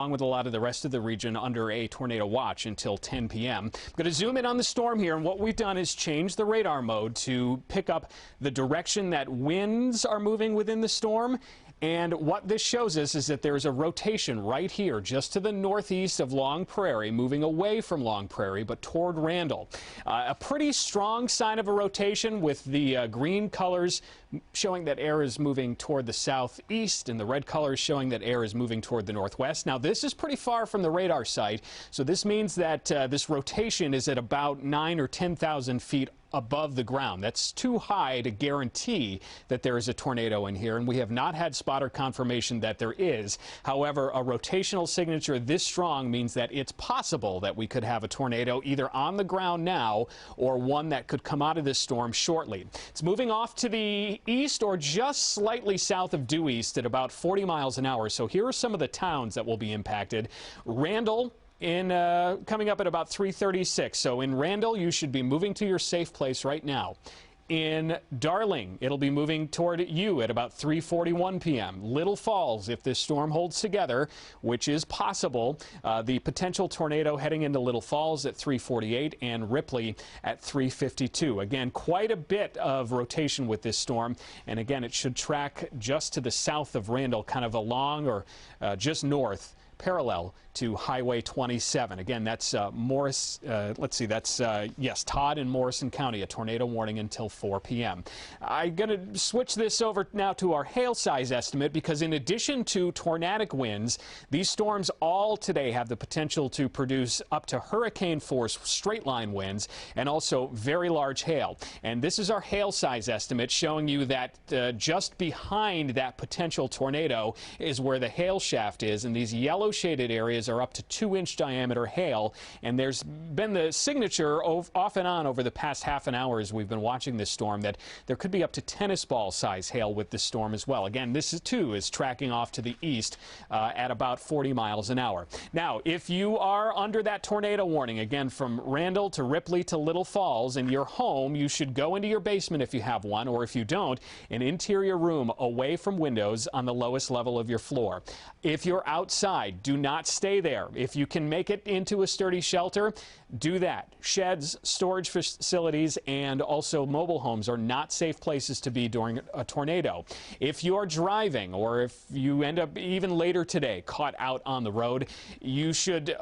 along with a lot of the rest of the region under a tornado watch until 10 p.m. I'm going to zoom in on the storm here, and what we've done is change the radar mode to pick up the direction that winds are moving within the storm. And what this shows us is that there is a rotation right here just to the northeast of Long Prairie, moving away from Long Prairie but toward Randall. A pretty strong sign of a rotation, with the green colors showing that air is moving toward the southeast and the red colors showing that air is moving toward the northwest. Now, this is pretty far from the radar site, so this means that this rotation is at about 9,000 or 10,000 feet above the ground. That's too high to guarantee that there is a tornado in here, and we have not had spotter confirmation that there is. However, a rotational signature this strong means that it's possible that we could have a tornado either on the ground now or one that could come out of this storm shortly. It's moving off to the east or just slightly south of due east at about 40 miles an hour. So here are some of the towns that will be impacted. Randall, coming up at about 3:36. So in Randall, you should be moving to your safe place right now. In Darling, it'll be moving toward you at about 3:41 p.m. Little Falls, if this storm holds together, which is possible, the potential tornado heading into Little Falls at 3:48, and Ripley at 3:52. Again, quite a bit of rotation with this storm, and again, it should track just to the south of Randall, kind of along or just north, parallel to Highway 27. Again, that's yes, Todd and Morrison County, a tornado warning until 4 p.m. I'm going to switch this over now to our hail size estimate, because in addition to tornadic winds, these storms all today have the potential to produce up to hurricane force straight line winds and also very large hail. And this is our hail size estimate, showing you that just behind that potential tornado is where the hail shaft is, and these yellow shaded areas are up to 2-inch diameter hail, and there's been the signature off and on over the past half an hour as we've been watching this storm that there could be up to tennis ball size hail with this storm as well. Again, this is tracking off to the east at about 40 miles an hour. Now, if you are under that tornado warning, again from Randall to Ripley to Little Falls, in your home, you should go into your basement if you have one, or if you don't, an interior room away from windows on the lowest level of your floor. If you're outside, do not stay there. If you can make it into a sturdy shelter, do that. Sheds, storage facilities, and also mobile homes are not safe places to be during a tornado. If you're driving, or if you end up even later today caught out on the road, you should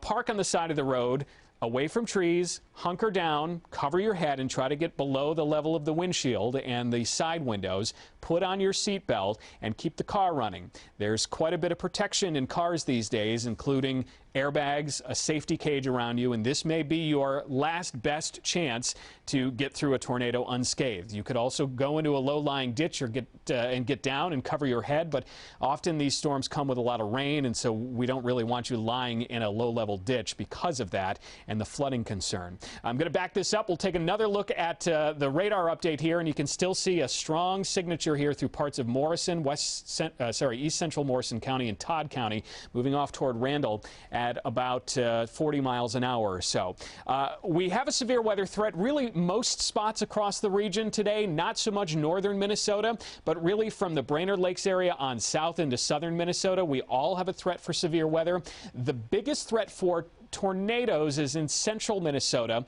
park on the side of the road, away from trees, hunker down, cover your head, and try to get below the level of the windshield and the side windows. Put on your seatbelt and keep the car running. There's quite a bit of protection in cars these days, including airbags, a safety cage around you, and this may be your last best chance to get through a tornado unscathed. You could also go into a low-lying ditch or get down and cover your head, but often these storms come with a lot of rain, and so we don't really want you lying in a low-level ditch because of that and the flooding concern. I'm going to back this up. We'll take another look at the radar update here, and you can still see a strong signature here through parts of Morrison, east central Morrison County and Todd County, moving off toward Randall at about 40 miles an hour or so. We have a severe weather threat really most spots across the region today, not so much northern Minnesota, but really from the Brainerd Lakes area on south into southern Minnesota. We all have a threat for severe weather. The biggest threat for tornadoes is in central Minnesota,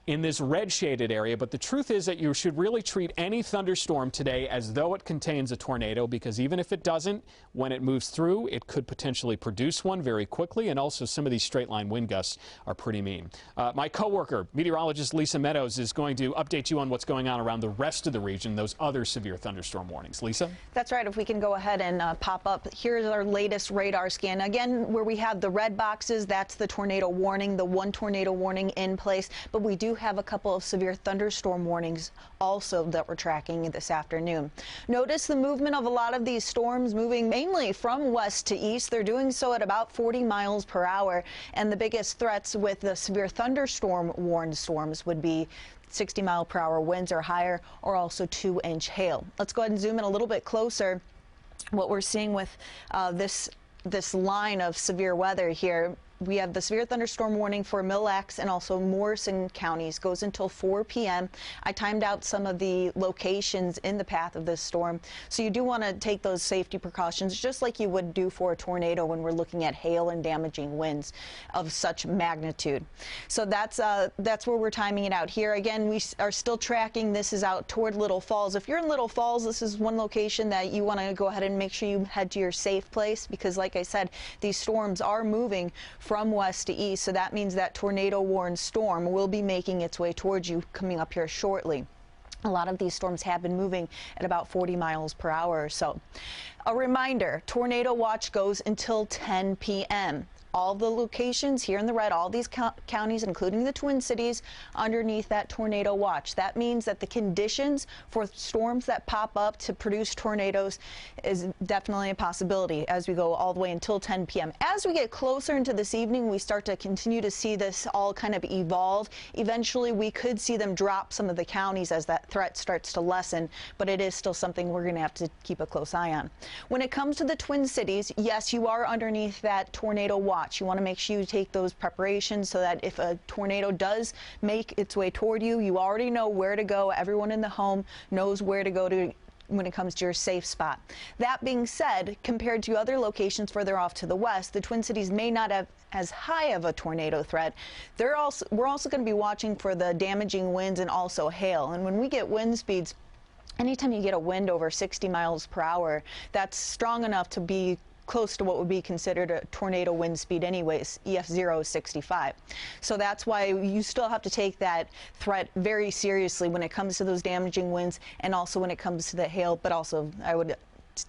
in this red shaded area, but the truth is that you should really treat any thunderstorm today as though it contains a tornado, because even if it doesn't, when it moves through, it could potentially produce one very quickly, and also some of these straight line wind gusts are pretty mean. My coworker, meteorologist Lisa Meadows, is going to update you on what's going on around the rest of the region, those other severe thunderstorm warnings. Lisa? That's right. If we can go ahead and pop up, here's our latest radar scan. Again, where we have the red boxes, that's the tornado warning, the one tornado warning in place, but we do have a couple of severe thunderstorm warnings also that we're tracking this afternoon. Notice the movement of a lot of these storms moving mainly from west to east. They're doing so at about 40 miles per hour, and the biggest threats with the severe thunderstorm warned storms would be 60-mile-per-hour winds or higher, or also 2-inch hail. Let's go ahead and zoom in a little bit closer. What we're seeing with this line of severe weather here, we have the severe thunderstorm warning for Mille Lacs and also Morrison counties. Goes until 4 p.m. I timed out some of the locations in the path of this storm, so you do want to take those safety precautions just like you would do for a tornado when we're looking at hail and damaging winds of such magnitude. So that's where we're timing it out here. Again, we are still tracking. This is out toward Little Falls. If you're in Little Falls, this is one location that you want to go ahead and make sure you head to your safe place, because like I said, these storms are moving from west to east, so that means that tornado-warned storm will be making its way towards you coming up here shortly. A lot of these storms have been moving at about 40 miles per hour or so. A reminder, tornado watch goes until 10 p.m. All the locations here in the red, all these counties, including the Twin Cities, underneath that tornado watch. That means that the conditions for storms that pop up to produce tornadoes is definitely a possibility as we go all the way until 10 p.m. As we get closer into this evening, we start to continue to see this all kind of evolve. Eventually, we could see them drop some of the counties as that threat starts to lessen, but it is still something we're going to have to keep a close eye on. When it comes to the Twin Cities, yes, you are underneath that tornado watch. You want to make sure you take those preparations so that if a tornado does make its way toward you, you already know where to go. Everyone in the home knows where to go to when it comes to your safe spot. That being said, compared to other locations further off to the west, the Twin Cities may not have as high of a tornado threat. We're also going to be watching for the damaging winds and also hail. And when we get wind speeds, anytime you get a wind over 60 miles per hour, that's strong enough to be close to what would be considered a tornado wind speed anyways. EF0 is 65. So that's why you still have to take that threat very seriously when it comes to those damaging winds and also when it comes to the hail. But also, I would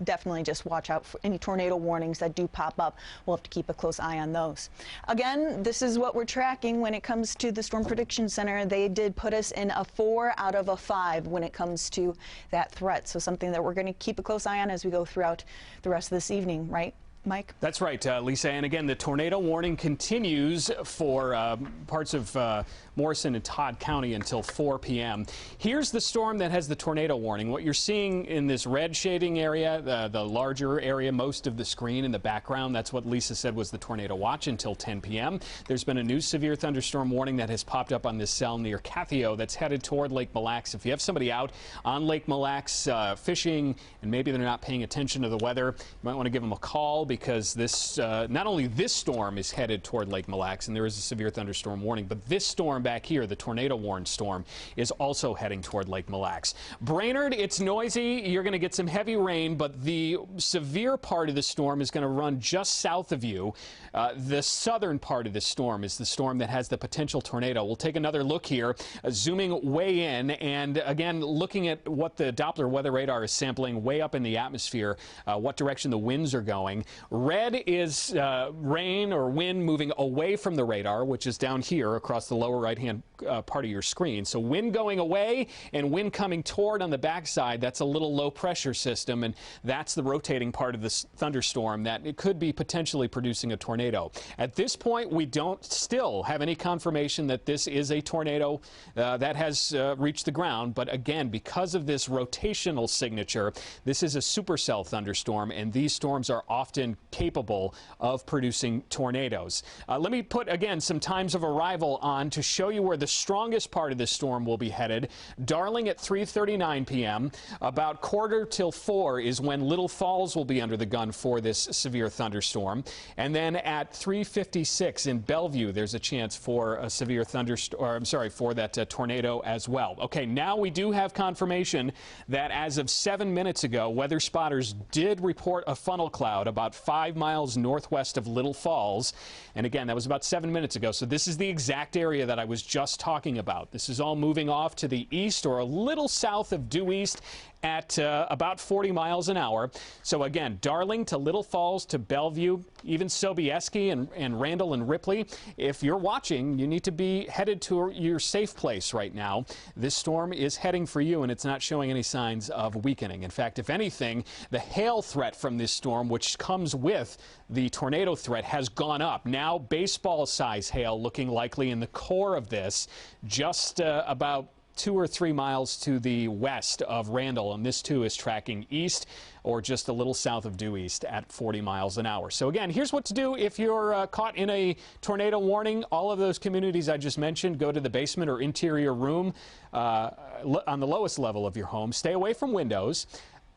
definitely just watch out for any tornado warnings that do pop up. We'll have to keep a close eye on those. Again, this is what we're tracking when it comes to the Storm Prediction Center. They did put us in a 4 out of a 5 when it comes to that threat. So something that we're going to keep a close eye on as we go throughout the rest of this evening, right, Mike? That's right, Lisa. And again, the tornado warning continues for parts of Morrison and Todd County until 4 p.m. Here's the storm that has the tornado warning. What you're seeing in this red shading area, the larger area, most of the screen in the background, that's what Lisa said was the tornado watch until 10 p.m. There's been a new severe thunderstorm warning that has popped up on this cell near Cathio that's headed toward Lake Mille Lacs. If you have somebody out on Lake Mille Lacs fishing and maybe they're not paying attention to the weather, you might want to give them a call, because this not only this storm is headed toward Lake Mille Lacs and there is a severe thunderstorm warning, but this storm back here, the tornado warned storm, is also heading toward Lake Mille Lacs. Brainerd, it's noisy. You're going to get some heavy rain, but the severe part of the storm is going to run just south of you. The southern part of the storm is the storm that has the potential tornado. We'll take another look here, zooming way in, and again, looking at what the Doppler weather radar is sampling way up in the atmosphere, what direction the winds are going. Red is rain or wind moving away from the radar, which is down here across the lower right-hand part of your screen. So wind going away and wind coming toward on the backside. That's a little low pressure system, and that's the rotating part of this thunderstorm that it could be potentially producing a tornado. At this point, we don't still have any confirmation that this is a tornado that has reached the ground. But again, because of this rotational signature, this is a supercell thunderstorm, and these storms are often capable of producing tornadoes. Let me put again some times of arrival on to show you where the strongest part of this storm will be headed. Darling at 3:39 p.m. About quarter till 4 is when Little Falls will be under the gun for this severe thunderstorm. And then at 3:56 in Bellevue, there's a chance for a severe thunderstorm, or I'm sorry, for that tornado as well. Okay, now we do have confirmation that as of 7 minutes ago, weather spotters did report a funnel cloud about 5 miles northwest of Little Falls. And again, that was about 7 minutes ago. So this is the exact area that I was just talking about. This is all moving off to the east or a little south of due east at about 40 miles an hour. So again, Darling to Little Falls to Bellevue, even Sobieski and Randall and Ripley. If you're watching, you need to be headed to your safe place right now. This storm is heading for you, and it's not showing any signs of weakening. In fact, if anything, the hail threat from this storm, which comes with the tornado threat, has gone up. Now baseball size hail looking likely in the core of this, just about 2 or 3 miles to the west of Randall, and this too is tracking east or just a little south of due east at 40 miles an hour. So again, here's what to do if you're caught in a tornado warning. All of those communities I just mentioned, go to the basement or interior room on the lowest level of your home. Stay away from windows.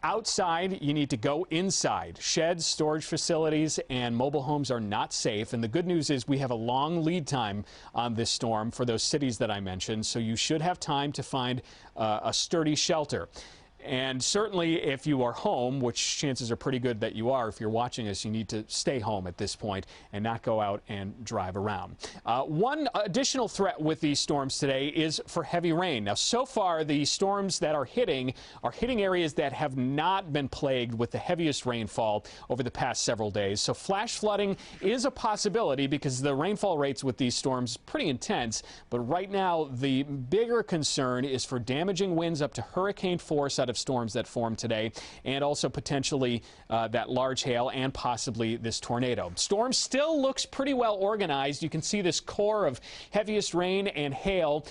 Outside, you need to go inside. Sheds, storage facilities, and mobile homes are not safe. And the good news is we have a long lead time on this storm for those cities that I mentioned, so you should have time to find a sturdy shelter. And certainly if you are home, which chances are pretty good that you are, if you're watching us, you need to stay home at this point and not go out and drive around. One additional threat with these storms today is for heavy rain. Now, so far, the storms that are hitting areas that have not been plagued with the heaviest rainfall over the past several days. So flash flooding is a possibility because the rainfall rates with these storms pretty intense. But right now, the bigger concern is for damaging winds up to hurricane force out of storms that formed today, and also potentially that large hail and possibly this tornado. Storm still looks pretty well organized. You can see this core of heaviest rain and hail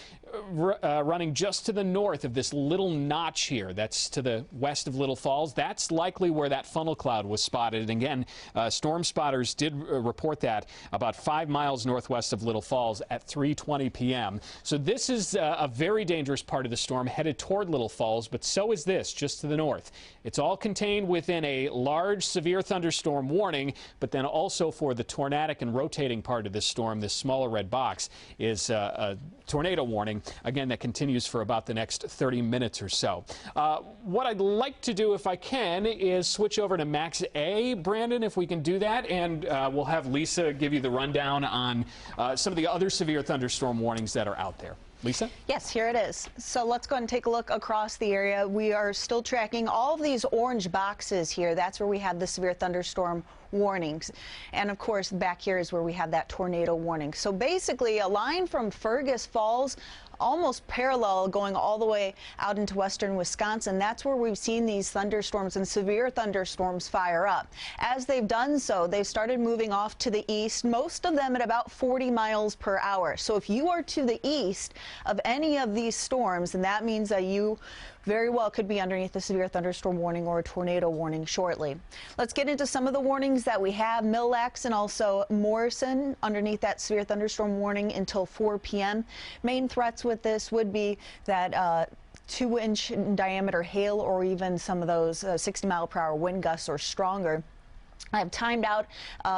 running just to the north of this little notch here. That's to the west of Little Falls. That's likely where that funnel cloud was spotted. And again, storm spotters did report that about 5 miles northwest of Little Falls at 3:20 p.m. So this is a very dangerous part of the storm headed toward Little Falls, but so is this just to the north. It's all contained within a large severe thunderstorm warning, but then also for the tornadic and rotating part of this storm, this smaller red box is a tornado warning. Again, that continues for about the next 30 minutes or so. What I'd like to do, if I can, is switch over to Max A. Brandon, if we can do that, and we'll have Lisa give you the rundown on some of the other severe thunderstorm warnings that are out there. Lisa? Yes, here it is. So let's go ahead and take a look across the area. We are still tracking all of these orange boxes here. That's where we have the severe thunderstorm warnings. And of course, back here is where we have that tornado warning. So basically, a line from Fergus Falls almost parallel going all the way out into western Wisconsin. That's where we've seen these thunderstorms and severe thunderstorms fire up. As they've done so, they've started moving off to the east, most of them at about 40 miles per hour. So if you are to the east of any of these storms, then that means that you very well could be underneath a severe thunderstorm warning or a tornado warning shortly. Let's get into some of the warnings that we have. Mille Lacs and also Morrison underneath that severe thunderstorm warning until 4 p.m. Main threats with this would be that 2-inch diameter hail or even some of those 60-mile-per-hour wind gusts or stronger. I have timed out.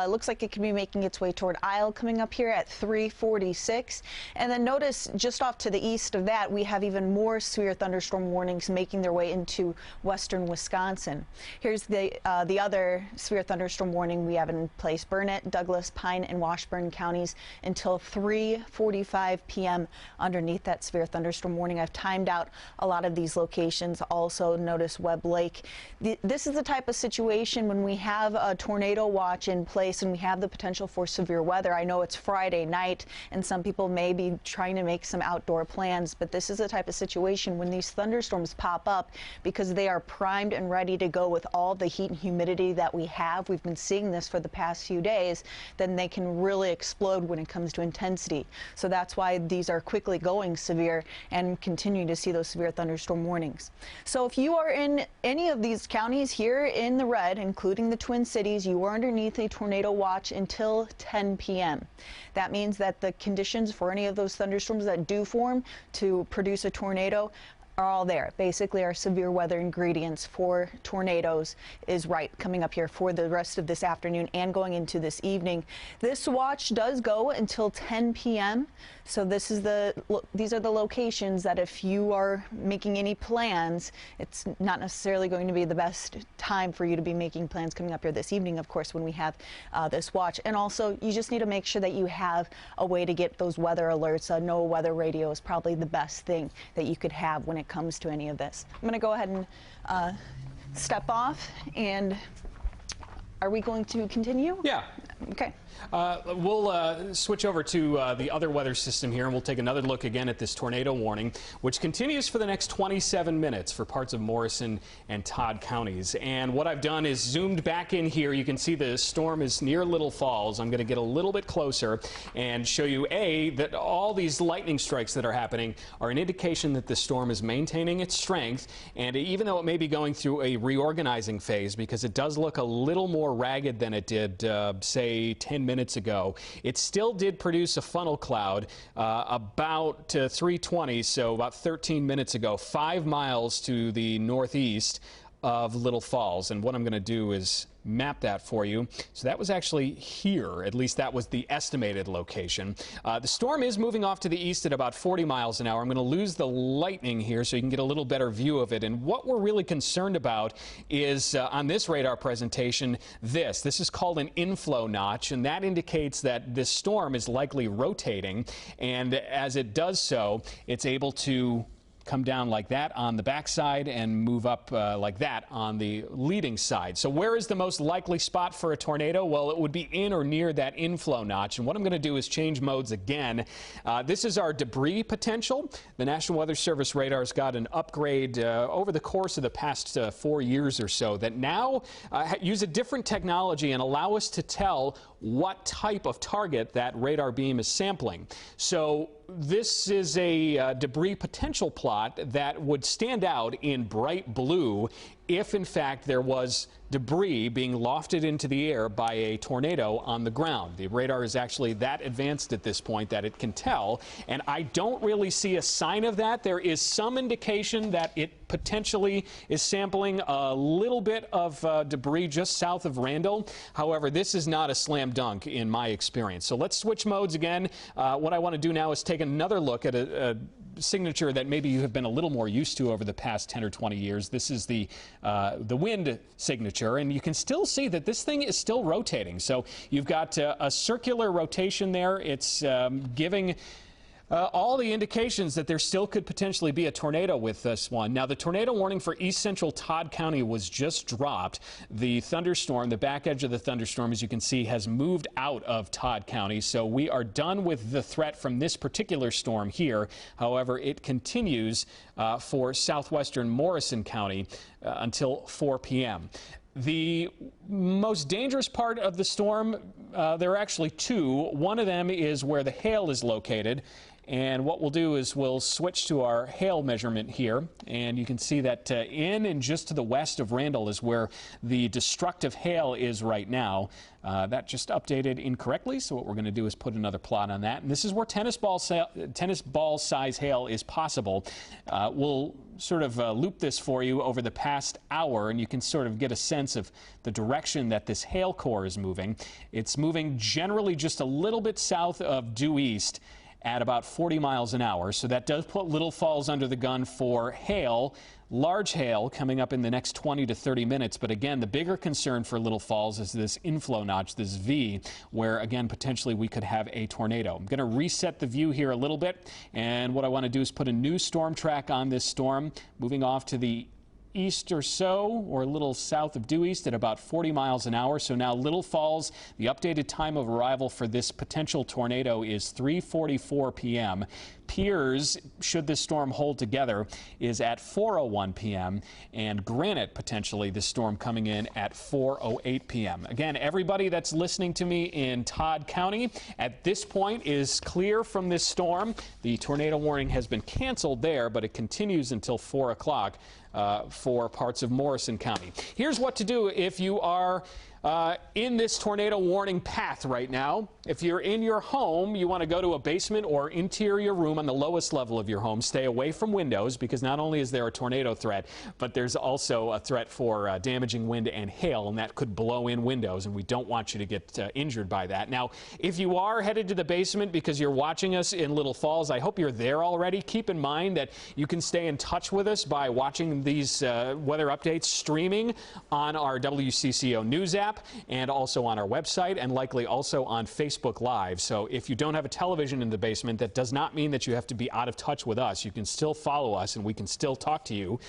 Looks like it could be making its way toward Isle coming up here at 3:46. And then notice just off to the east of that, we have even more severe thunderstorm warnings making their way into western Wisconsin. Here's the other severe thunderstorm warning we have in place. Burnett, Douglas, Pine, and Washburn counties until 3:45 p.m. underneath that severe thunderstorm warning. I've timed out a lot of these locations. Also notice Webb Lake. This is the type of situation when we have a tornado watch in place and we have the potential for severe weather. I know it's Friday night and some people may be trying to make some outdoor plans, but this is the type of situation when these thunderstorms pop up because they are primed and ready to go with all the heat and humidity that we have. We've been seeing this for the past few days. Then they can really explode when it comes to intensity. So that's why these are quickly going severe and continuing to see those severe thunderstorm warnings. So if you are in any of these counties here in the red, including the Twin Cities, you are underneath a tornado watch until 10 p.m. That means that the conditions for any of those thunderstorms that do form to produce a tornado are all there. Basically, our severe weather ingredients for tornadoes is right coming up here for the rest of this afternoon and going into this evening. This watch does go until 10 p.m. So these are the locations that if you are making any plans, it's not necessarily going to be the best time for you to be making plans coming up here this evening, of course, when we have this watch. And also, you just need to make sure that you have a way to get those weather alerts. A no weather radio is probably the best thing that you could have when it comes to any of this. I'm going to go ahead and step off, and are we going to continue? Yeah. Okay. We'll switch over to the other weather system here, and we'll take another look again at this tornado warning, which continues for the next 27 minutes for parts of Morrison and Todd counties. And what I've done is zoomed back in here. You can see the storm is near Little Falls. I'm going to get a little bit closer and show you, that all these lightning strikes that are happening are an indication that the storm is maintaining its strength. And even though it may be going through a reorganizing phase, because it does look a little more ragged than it did, say, 10 minutes ago, it still did produce a funnel cloud about 3:20, so about 13 minutes ago, 5 miles to the northeast of Little Falls. And what I'm going to do is map that for you. So that was actually here. At least that was the estimated location. The storm is moving off to the east at about 40 miles an hour. I'm going to lose the lightning here so you can get a little better view of it. And what we're really concerned about is on this radar presentation, this is called an inflow notch, and that indicates that this storm is likely rotating. And as it does so, it's able to come down like that on the backside and move up like that on the leading side. So where is the most likely spot for a tornado? Well, it would be in or near that inflow notch. And what I'm going to do is change modes again. This is our debris potential. The National Weather Service radar's got an upgrade over the course of the past 4 years or so that now use a different technology and allow us to tell what type of target that radar beam is sampling. So this is a debris potential plot that would stand out in bright blue if, in fact, there was debris being lofted into the air by a tornado on the ground. The radar is actually that advanced at this point that it can tell, and I don't really see a sign of that. There is some indication that it potentially is sampling a little bit of debris just south of Randall. However, this is not a slam dunk in my experience. So let's switch modes again. What I want to do now is take another look at a signature that maybe you have been a little more used to over the past 10 or 20 years. This is the wind signature, and you can still see that this thing is still rotating. So you've got a circular rotation there. It's giving all the indications that there still could potentially be a tornado with this one. Now, the tornado warning for east central Todd County was just dropped. The thunderstorm, the back edge of the thunderstorm, as you can see, has moved out of Todd County. So we are done with the threat from this particular storm here. However, it continues for southwestern Morrison County until 4 p.m. The most dangerous part of the storm, there are actually two. One of them is where the hail is located. And what we'll do is we'll switch to our hail measurement here. And you can see that in and just to the west of Randall is where the destructive hail is right now. That just updated incorrectly, so what we're going to do is put another plot on that. And this is where tennis ball size hail is possible. We'll sort of loop this for you over the past hour, and you can sort of get a sense of the direction that this hail core is moving. It's moving generally just a little bit south of due east at about 40 miles an hour. So that does put Little Falls under the gun for hail, large hail coming up in the next 20 to 30 minutes. But again, the bigger concern for Little Falls is this inflow notch, this V, where again, potentially we could have a tornado. I'm going to reset the view here a little bit. And what I want to do is put a new storm track on this storm, moving off to the east or so, or a little south of due east at about 40 miles an hour. So now Little Falls, the updated time of arrival for this potential tornado is 3:44 p.m. Piers, should this storm hold together, is at 4:01 p.m. and Granite, potentially, this storm coming in at 4:08 p.m. Again, everybody that's listening to me in Todd County at this point is clear from this storm. The tornado warning has been canceled there, but it continues until 4 o'clock for parts of Morrison County. Here's what to do if you are in this tornado warning path right now. If you're in your home, you want to go to a basement or interior room on the lowest level of your home. Stay away from windows, because not only is there a tornado threat, but there's also a threat for damaging wind and hail, and that could blow in windows, and we don't want you to get injured by that. Now, if you are headed to the basement because you're watching us in Little Falls, I hope you're there already. Keep in mind that you can stay in touch with us by watching these weather updates streaming on our WCCO News app. app and also on our website and likely also on Facebook Live. So if you don't have a television in the basement, that does not mean that you have to be out of touch with us. You can still follow us and we can still talk to you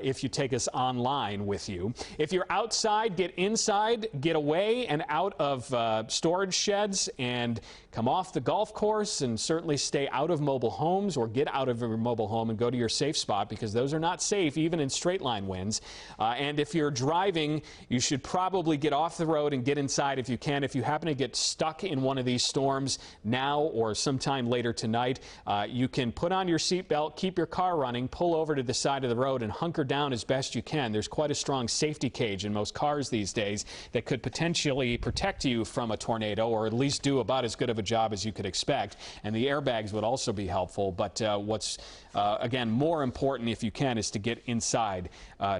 if you take us online with you. If you're outside, get inside, get away and out of storage sheds and come off the golf course, and certainly stay out of mobile homes or get out of your mobile home and go to your safe spot, because those are not safe even in straight line winds. And if you're driving, you should probably get off the road and get inside if you can. If you happen to get stuck in one of these storms now or sometime later tonight, you can put on your seatbelt, keep your car running, pull over to the side of the road and hunker down as best you can. There's quite a strong safety cage in most cars these days that could potentially protect you from a tornado, or at least do about as good of a job as you could expect. And the airbags would also be helpful. But what's again more important, if you can, is to get inside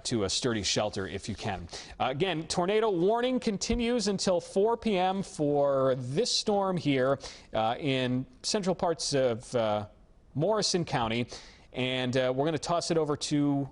to a sturdy shelter if you can. Again, tornado warning continues until 4 p.m. for this storm here in central parts of Morrison County. And we're going to toss it over to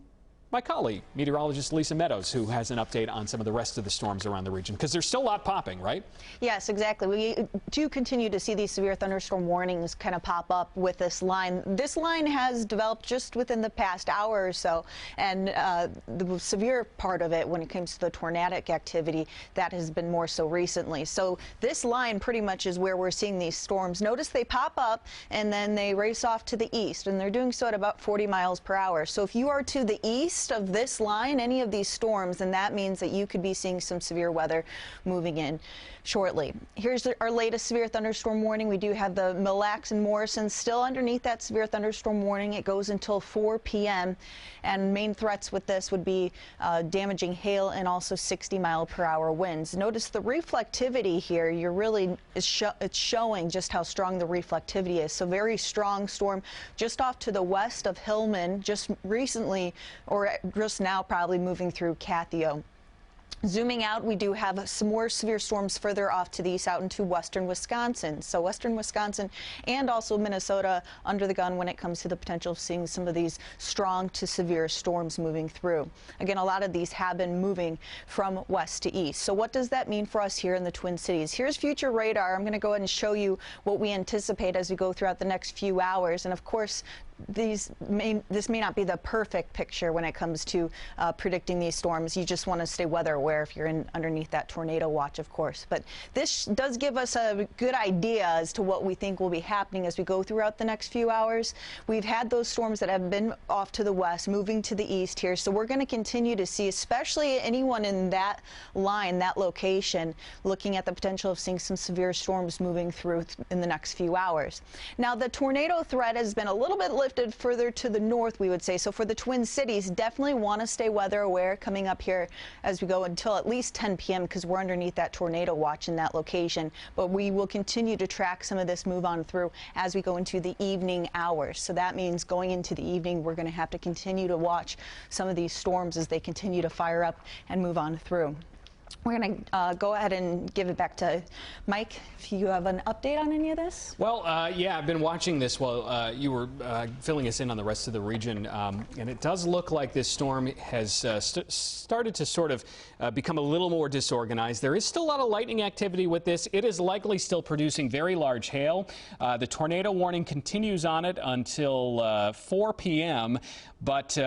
my colleague, meteorologist Lisa Meadows, who has an update on some of the rest of the storms around the region, because there's still a lot popping, right? Yes, exactly. We do continue to see these severe thunderstorm warnings kind of pop up with this line. This line has developed just within the past hour or so, and the severe part of it when it comes to the tornadic activity, that has been more so recently. So this line pretty much is where we're seeing these storms. Notice they pop up and then they race off to the east, and they're doing so at about 40 miles per hour. So if you are to the east of this line, any of these storms, and that means that you could be seeing some severe weather moving in shortly. Here's our latest severe thunderstorm warning. We do have the Mille Lacs and Morrison still underneath that severe thunderstorm warning. It goes until 4 p.m. and main threats with this would be damaging hail and also 60-mile-per-hour winds. Notice the reflectivity here. You're really it's showing just how strong the reflectivity is. So very strong storm just off to the west of Hillman, just recently, or just now probably moving through Cathio. Zooming out, we do have some more severe storms further off to the east out into western Wisconsin. So western Wisconsin and also Minnesota under the gun when it comes to the potential of seeing some of these strong to severe storms moving through. Again, a lot of these have been moving from west to east. So what does that mean for us here in the Twin Cities? Here's future radar. I'm going to go ahead and show you what we anticipate as we go throughout the next few hours. And of course, this may not be the perfect picture when it comes to predicting these storms. You just want to stay weather aware if you're underneath that tornado watch, of course. But this does give us a good idea as to what we think will be happening as we go throughout the next few hours. We've had those storms that have been off to the west, moving to the east here. So we're going to continue to see, especially anyone in that line, that location, looking at the potential of seeing some severe storms moving through in the next few hours. Now, the tornado threat has been a little bit lifted further to the north, we would say. So for the Twin Cities, definitely want to stay weather aware coming up here as we go until at least 10 p.m. because we're underneath that tornado watch in that location. But we will continue to track some of this move on through as we go into the evening hours. So that means going into the evening, we're going to have to continue to watch some of these storms as they continue to fire up and move on through. We're going to go ahead and give it back to Mike, if you have an update on any of this. Well, yeah, I've been watching this while you were filling us in on the rest of the region, and it does look like this storm has started to sort of become a little more disorganized. There is still a lot of lightning activity with this. It is likely still producing very large hail. The tornado warning continues on it until 4 p.m., but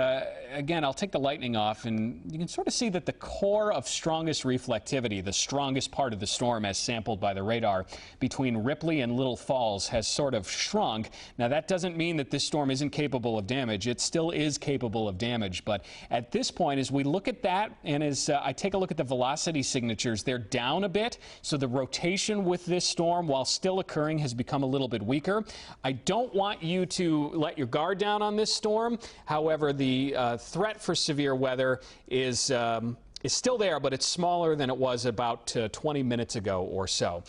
again, I'll take the lightning off, and you can sort of see that the core of strongest reflectivity, the strongest part of the storm as sampled by the radar between Ripley and Little Falls, has sort of shrunk. Now, that doesn't mean that this storm isn't capable of damage. It still is capable of damage, but at this point, as we look at that and as I take a look at the velocity signatures, they're down a bit, so the rotation with this storm, while still occurring, has become a little bit weaker. I don't want you to let your guard down on this storm. However, the threat for severe weather is still there, but it's smaller than it was about 20 minutes ago or so.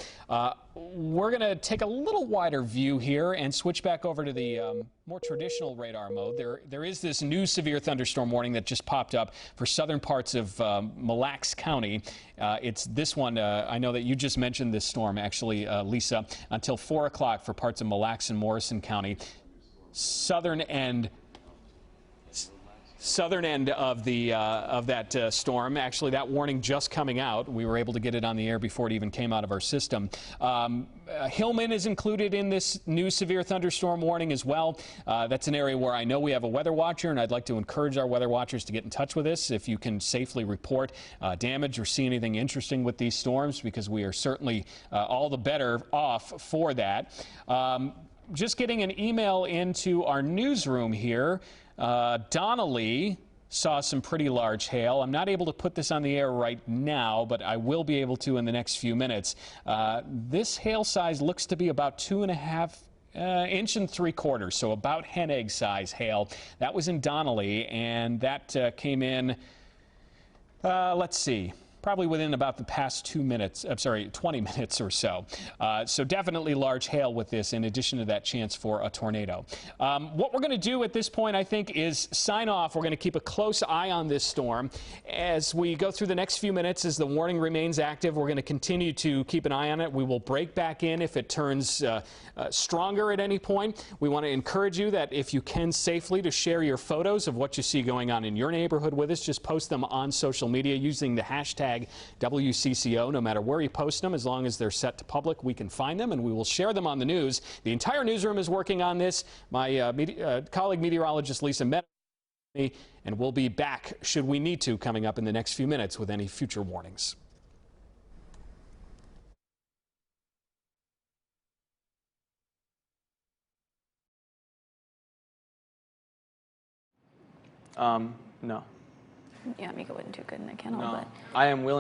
We're going to take a little wider view here and switch back over to the more traditional radar mode. There is this new severe thunderstorm warning that just popped up for southern parts of Mille Lacs County. It's this one. I know that you just mentioned this storm, actually, Lisa, until 4 o'clock for parts of Mille Lacs and Morrison County. Southern and southern end of that storm. Actually, that warning just coming out. We were able to get it on the air before it even came out of our system. Hillman is included in this new severe thunderstorm warning as well. That's an area where I know we have a weather watcher, and I'd like to encourage our weather watchers to get in touch with us if you can safely report damage or see anything interesting with these storms, because we are certainly all the better off for that. Just getting an email into our newsroom here. Donnelly saw some pretty large hail. I'm not able to put this on the air right now, but I will be able to in the next few minutes. This hail size looks to be about 2.5 inch and 3/4, so about hen egg size hail. That was in Donnelly, and that came in, let's see, probably within about the past 20 minutes or so. So definitely large hail with this, in addition to that chance for a tornado. What we're going to do at this point, I think, is sign off. We're going to keep a close eye on this storm as we go through the next few minutes. As the warning remains active, we're going to continue to keep an eye on it. We will break back in if it turns stronger at any point. We want to encourage you that if you can safely to share your photos of what you see going on in your neighborhood with us. Just post them on social media using the hashtag WCCO. No matter where you post them, as long as they're set to public, we can find them and we will share them on the news. The entire newsroom is working on this. My colleague meteorologist Lisa met me, and we'll be back, should we need to, coming up in the next few minutes with any future warnings. No. Yeah, Mika wouldn't do good in a kennel, No. but I am willing